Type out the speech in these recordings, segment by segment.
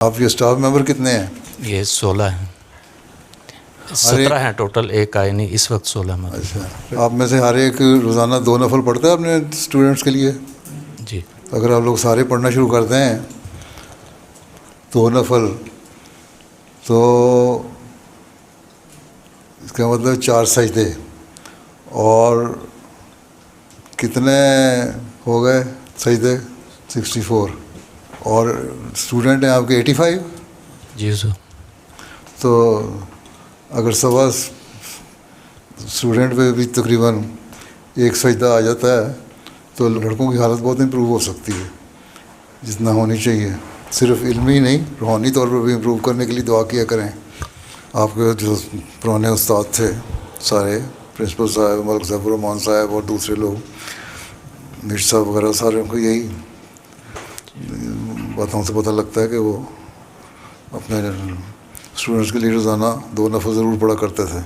آپ کے staff member کتنے ہیں؟ یہ 16 ہیں، 17 ہیں ٹوٹل، ایک آئے نہیں اس وقت، 16 ہمارے۔ اچھا، آپ میں سے ہر ایک روزانہ 2 نفل پڑھتا ہے اپنے اسٹوڈنٹس کے لیے؟ جی۔ اگر آپ لوگ سارے پڑھنا شروع کرتے ہیں 2 نفل، تو اس کا مطلب 4 سجدے، اور کتنے ہو گئے سجدے؟ 64۔ اور اسٹوڈنٹ ہیں آپ کے 85؟ جی سر۔ تو اگر سوا اسٹوڈنٹ پہ بھی تقریباً 1 سجدہ آ جاتا ہے تو لڑکوں کی حالت بہت امپروو ہو سکتی ہے، جتنا ہونی چاہیے۔ صرف علمی نہیں، روحانی طور پر بھی امپروو کرنے کے لیے دعا کیا کریں۔ آپ کے جو پرانے استاد تھے سارے، پرنسپل صاحب، ملک ظفر الرحمان صاحب اور دوسرے لوگ، مرزا صاحب وغیرہ، سارے ان کو یہی باتوں سے پتہ لگتا ہے کہ وہ اپنے اسٹوڈنٹس کے لیے روزانہ 2 نفل ضرور پڑھا کرتے تھے۔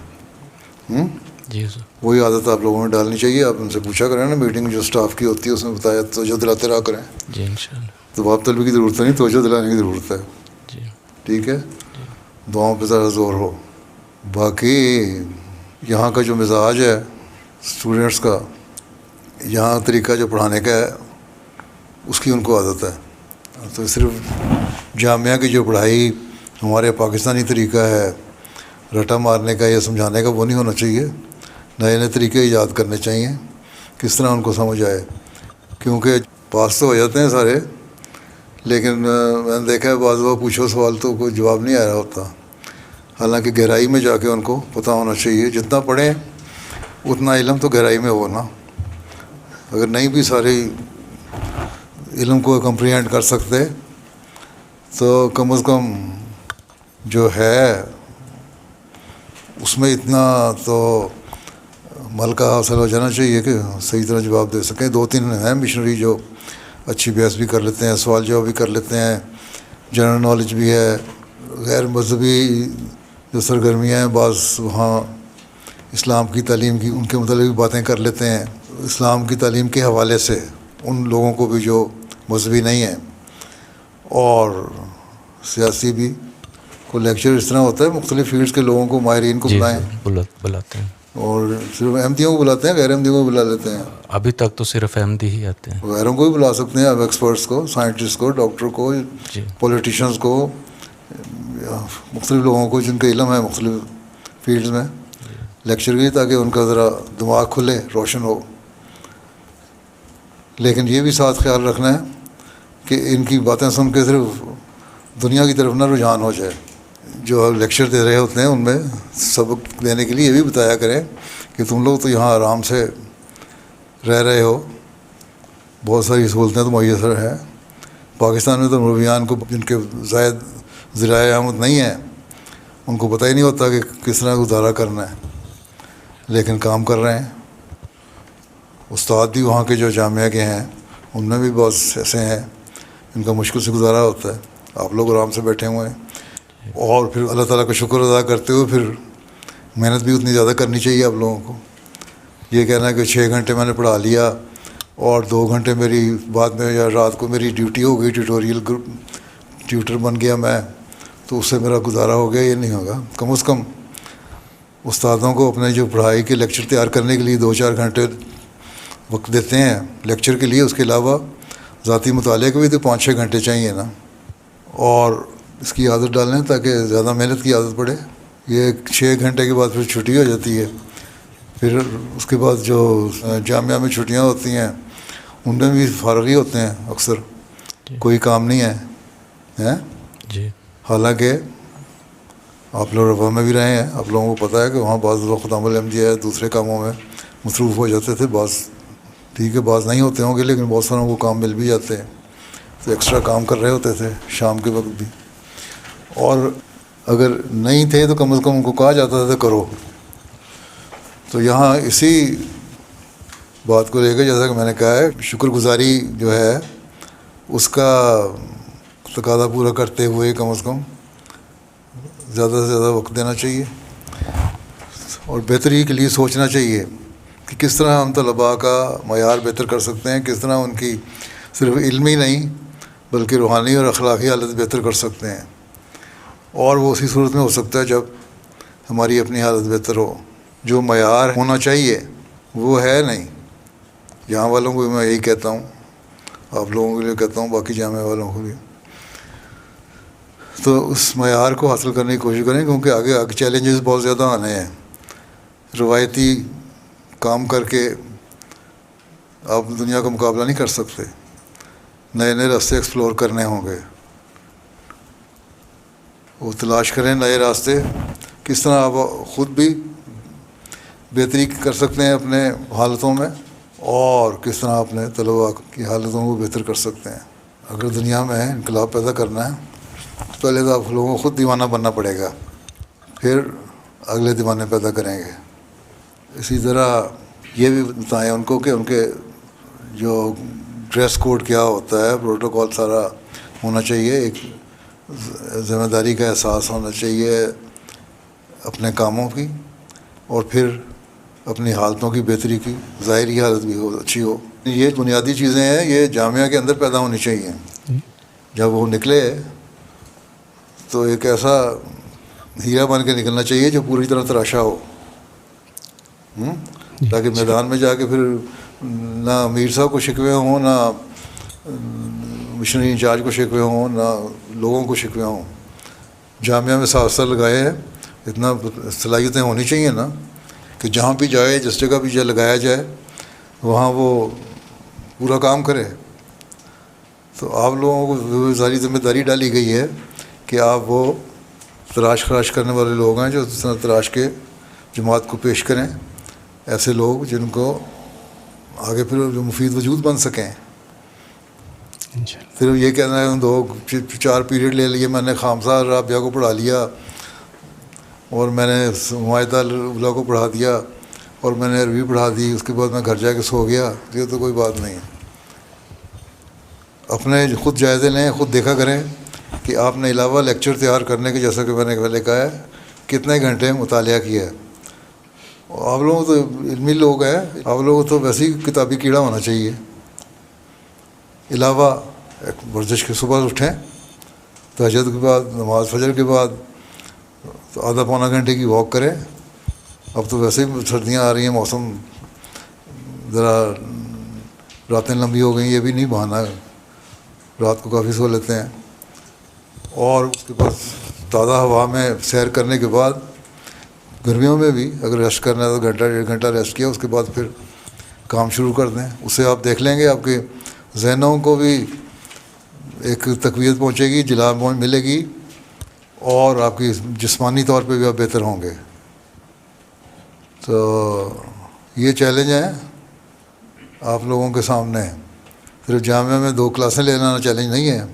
جی سر۔ وہی عادت آپ لوگوں میں ڈالنی چاہیے۔ آپ ان سے پوچھا کریں نا، میٹنگ جو اسٹاف کی ہوتی ہے اس میں بتایا، توجہ دلاتے رہا کریں۔ جی انشاءاللہ۔ تو باب طلبی کی ضرورت نہیں، توجہ دلانے کی ضرورت ہے۔ جی ٹھیک ہے، دعاؤں پہ ذرا زور ہو۔ باقی یہاں کا جو مزاج ہے اسٹوڈنٹس کا، یہاں طریقہ جو پڑھانے کا ہے اس کی ان کو عادت ہے۔ تو صرف جامعہ کی جو پڑھائی ہمارے پاکستانی طریقہ ہے رٹا مارنے کا یا سمجھانے کا، وہ نہیں ہونا چاہیے۔ نئے نئے طریقے ایجاد کرنے چاہیے، کس طرح ان کو سمجھ آئے۔ کیونکہ پاس تو ہو جاتے ہیں سارے، لیکن میں نے دیکھا ہے بعض دفعہ پوچھو سوال تو کوئی جواب نہیں آ رہا ہوتا، حالانکہ گہرائی میں جا کے ان کو پتہ ہونا چاہیے۔ جتنا پڑھیں اتنا علم تو گہرائی میں ہو نا۔ اگر نہیں بھی سارے علم کو کمپریہینڈ کر سکتے تو کم از کم جو ہے اس میں اتنا تو ملکہ حاصل ہو جانا چاہیے کہ صحیح طرح جواب دے سکیں۔ 2-3 ہیں مشنری جو اچھی بحث بھی کر لیتے ہیں، سوال جواب بھی کر لیتے ہیں، جنرل نالج بھی ہے۔ غیر مذہبی جو سرگرمیاں ہیں، بعض وہاں اسلام کی تعلیم کی ان کے متعلق بھی باتیں کر لیتے ہیں، اسلام کی تعلیم کے حوالے سے ان لوگوں کو بھی جو مذہبی نہیں ہیں۔ اور سیاسی بھی کوئی لیکچر اس طرح ہوتا ہے، مختلف فیلڈز کے لوگوں کو، ماہرین کو جی بلائیں، بلاتے ہیں۔ اور صرف احمدیوں کو بلاتے ہیں، غیر احمدیوں کو بلا لیتے ہیں؟ ابھی تک تو صرف احمدی ہی آتے ہیں۔ غیروں کو بھی بلا سکتے ہیں آپ، ایکسپرٹس کو، سائنٹسٹ کو، ڈاکٹر کو، جی پولیٹیشنز کو، مختلف لوگوں کو جن کا علم ہے مختلف فیلڈز میں، لیکچر کے لیے، تاکہ ان کا ذرا دماغ کھلے، روشن ہو۔ لیکن یہ بھی ساتھ خیال رکھنا ہے کہ ان کی باتیں سن کے صرف دنیا کی طرف نہ رجحان ہو جائے۔ جو لیکچر دے رہے ہوتے ہیں ان میں سبق دینے کے لیے یہ بھی بتایا کریں کہ تم لوگ تو یہاں آرام سے رہ رہے ہو، بہت ساری سہولتیں تو میسر ہیں۔ پاکستان میں تو مولویان کو، جن کے زائد ذرائع آمد نہیں ہیں، ان کو پتہ ہی نہیں ہوتا کہ کس طرح گزارا کرنا ہے، لیکن کام کر رہے ہیں۔ استاد بھی وہاں کے جو جامعہ کے ہیں ان میں بھی بہت ایسے ہیں ان کا مشکل سے گزارا ہوتا ہے۔ آپ لوگ آرام سے بیٹھے ہوئے ہیں، اور پھر اللہ تعالیٰ کا شکر ادا کرتے ہوئے پھر محنت بھی اتنی زیادہ کرنی چاہیے آپ لوگوں کو۔ یہ کہنا ہے کہ 6 گھنٹے میں نے پڑھا لیا اور 2 گھنٹے میری بعد میں یا رات کو میری ڈیوٹی ہو گئی، ٹیوٹوریل گروپ ٹیوٹر بن گیا میں، تو اس سے میرا گزارا ہو گیا، یہ نہیں ہوگا۔ کم از کم استادوں کو اپنے جو پڑھائی کے لیکچر تیار کرنے کے لیے 2-4 گھنٹے وقت دیتے ہیں لیکچر کے لیے، اس کے علاوہ ذاتی مطالعے کے بھی تو 5-6 گھنٹے چاہیے نا۔ اور اس کی عادت ڈالیں تاکہ زیادہ محنت کی عادت پڑے۔ یہ 6 گھنٹے کے بعد پھر چھٹی ہو جاتی ہے، پھر اس کے بعد جو جامعہ میں چھٹیاں ہوتی ہیں ان میں بھی فارغ ہی ہوتے ہیں اکثر، کوئی کام نہیں ہے۔ جی حالانکہ آپ لوگ رفع میں بھی رہے ہیں، آپ لوگوں کو پتہ ہے کہ وہاں بعض لوگ خدام الحمدیہ ہے، دوسرے کاموں میں مصروف ہو جاتے تھے، بعض ٹھیک ہے بعض نہیں ہوتے ہوں گے، لیکن بہت ساروں کو کام مل بھی جاتے ہیں، تو ایکسٹرا کام کر رہے ہوتے تھے شام کے وقت بھی۔ اور اگر نہیں تھے تو کم از کم ان کو کہا جاتا تھا کرو۔ تو یہاں اسی بات کو لے کے، جیسا کہ میں نے کہا ہے، شکر گزاری جو ہے اس کا تقاضا پورا کرتے ہوئے کم از کم زیادہ سے زیادہ وقت دینا چاہیے، اور بہتری کے لیے سوچنا چاہیے کہ کس طرح ہم طلباء کا معیار بہتر کر سکتے ہیں، کس طرح ان کی صرف علمی نہیں بلکہ روحانی اور اخلاقی حالت بہتر کر سکتے ہیں، اور وہ اسی صورت میں ہو سکتا ہے جب ہماری اپنی حالت بہتر ہو۔ جو معیار ہونا چاہیے وہ ہے نہیں۔ یہاں والوں کو میں یہی کہتا ہوں، آپ لوگوں کے لیے کہتا ہوں، باقی جامعہ والوں کو بھی، تو اس معیار کو حاصل کرنے کی کوشش کریں، کیونکہ آگے چیلنجز بہت زیادہ آنے ہیں۔ روایتی کام کر کے آپ دنیا کا مقابلہ نہیں کر سکتے، نئے نئے راستے ایکسپلور کرنے ہوں گے، وہ تلاش کریں نئے راستے، کس طرح آپ خود بھی بہتری کر سکتے ہیں اپنے حالتوں میں، اور کس طرح اپنے طلباء کی حالتوں کو بہتر کر سکتے ہیں۔ اگر دنیا میں انقلاب پیدا کرنا ہے تو پہلے تو آپ لوگوں کو خود دیوانہ بننا پڑے گا، پھر اگلے دیوانے پیدا کریں گے۔ اسی طرح یہ بھی بتائیں ان کو کہ ان کے جو ڈریس کوڈ کیا ہوتا ہے، پروٹوکول سارا ہونا چاہیے، ایک ذمہ داری کا احساس ہونا چاہیے اپنے کاموں کی، اور پھر اپنی حالتوں کی بہتری کی ظاہری حالت بھی ہو، اچھی ہو۔ یہ بنیادی چیزیں ہیں، یہ جامعہ کے اندر پیدا ہونی چاہیے۔ جب وہ نکلے تو ایک ایسا ہیرا بن کے نکلنا چاہیے جو پوری طرح تراشا ہو، تاکہ میدان میں جا کے پھر نہ امیر صاحب کو شکوے ہوں، نہ مشنری انچارج کو شکوے ہوں، نہ لوگوں کو شکوے ہوں۔ جامعہ میں 7 سال لگائے ہیں، اتنا صلاحیتیں ہونی چاہیے نا کہ جہاں بھی جائے، جس جگہ بھی لگایا جائے، وہاں وہ پورا کام کرے۔ تو آپ لوگوں کو ساری ذمہ داری ڈالی گئی ہے کہ آپ وہ تلاش خراش کرنے والے لوگ ہیں، جو اس طرح تلاش کے جماعت کو پیش کریں، ایسے لوگ جن کو آگے پھر جو مفید وجود بن سکیں۔ صرف یہ کہنا ہے 2-4 پیریڈ لے لیے میں نے، خامسہ رابعہ کو پڑھا لیا، اور میں نے معاہدہ اولا کو پڑھا دیا، اور میں نے عربی پڑھا دی، اس کے بعد میں گھر جا کے سو گیا، یہ تو کوئی بات نہیں ہے۔ اپنے خود جائزے لیں، خود دیکھا کریں کہ آپ نے علاوہ لیکچر تیار کرنے کے، جیسا کہ میں نے پہلے کہا ہے، کتنے گھنٹے مطالعہ کیا ہے۔ آپ لوگ تو علمی لوگ ہیں، آپ لوگوں تو ویسے ہی کتابی کیڑا ہونا چاہیے۔ علاوہ ایک ورزش کے صبح اٹھیں، تہجد کے بعد، نماز فجر کے بعد تو آدھا پونا گھنٹے کی واک کریں۔ اب تو ویسے ہی سردیاں آ رہی ہیں، موسم ذرا راتیں لمبی ہو گئیں، یہ بھی نہیں بہانا ہے، رات کو کافی سو لیتے ہیں۔ اور اس کے بعد تازہ ہوا میں سیر کرنے کے بعد، گرمیوں میں بھی اگر ریسٹ کرنا ہے تو گھنٹہ 1.5 گھنٹہ ریسٹ کیا، اس کے بعد پھر کام شروع کر دیں۔ اس سے آپ دیکھ لیں گے آپ کے ذہنوں کو بھی ایک تقویت پہنچے گی، جلا ملے گی، اور آپ کی جسمانی طور پہ بھی آپ بہتر ہوں گے۔ تو یہ چیلنج ہے آپ لوگوں کے سامنے۔ صرف جامعہ میں 2 کلاسیں لینا چیلنج نہیں ہے،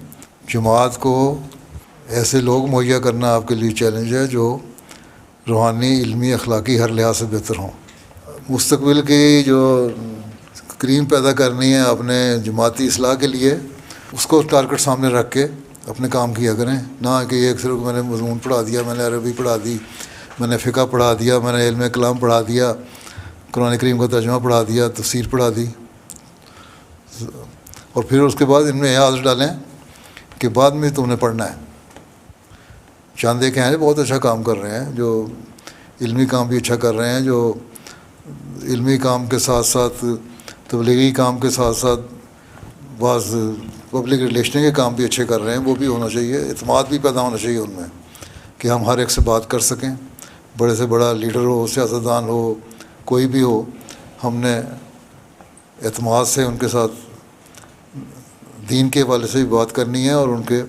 جماعت کو ایسے لوگ مہیا کرنا آپ کے لیے چیلنج ہے جو روحانی، علمی، اخلاقی ہر لحاظ سے بہتر ہوں۔ مستقبل کی جو کریم پیدا کرنی ہے اپنے جماعتی اصلاح کے لیے، اس کو ٹارگٹ سامنے رکھ کے اپنے کام کیا کریں، نہ کہ ایک صرف میں نے مضمون پڑھا دیا، میں نے عربی پڑھا دی، میں نے فقہ پڑھا دیا، میں نے علم کلام پڑھا دیا، قرآن کریم کا ترجمہ پڑھا دیا، تفسیر پڑھا دی، اور پھر اس کے بعد ان میں یہ عادت ڈالیں کہ بعد میں تم نے پڑھنا ہے۔ چاند دیکھے ہیں بہت اچھا کام کر رہے ہیں، جو علمی کام بھی اچھا کر رہے ہیں، جو علمی کام کے ساتھ ساتھ تبلیغی کام کے ساتھ ساتھ بعض پبلک ریلیشن کے کام بھی اچھے کر رہے ہیں، وہ بھی ہونا چاہیے۔ اعتماد بھی پیدا ہونا چاہیے ان میں کہ ہم ہر ایک سے بات کر سکیں، بڑے سے بڑا لیڈر ہو، سیاستدان ہو، کوئی بھی ہو، ہم نے اعتماد سے ان کے ساتھ دین کے حوالے سے بھی بات کرنی ہے، اور ان کے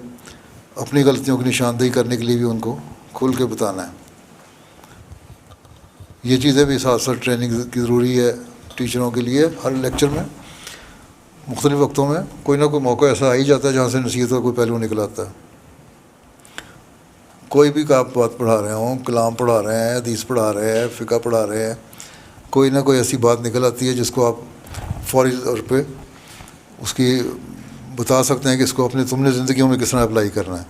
اپنی غلطیوں کی نشاندہی کرنے کے لیے بھی ان کو کھل کے بتانا ہے۔ یہ چیزیں بھی ساتھ ساتھ ٹریننگ کی ضروری ہے ٹیچروں کے لیے۔ ہر لیکچر میں مختلف وقتوں میں کوئی نہ کوئی موقع ایسا آ ہی جاتا ہے جہاں سے نصیحت کا کوئی پہلو نکل آتا ہے۔ کوئی بھی آپ بات پڑھا رہے ہوں، کلام پڑھا رہے ہیں، حدیث پڑھا رہے ہیں، فقہ پڑھا رہے ہیں، کوئی نہ کوئی ایسی بات نکل آتی ہے جس کو آپ فوری طور پہ اس کی بتا سکتے ہیں کہ اس کو تم نے زندگیوں میں کس طرح اپلائی کرنا ہے،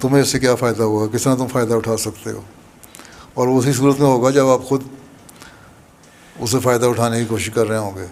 تمہیں اس سے کیا فائدہ ہوگا، کس طرح تم فائدہ اٹھا سکتے ہو، اور اسی صورت میں ہوگا جب آپ خود اسے فائدہ اٹھانے کی کوشش کر رہے ہوں گے۔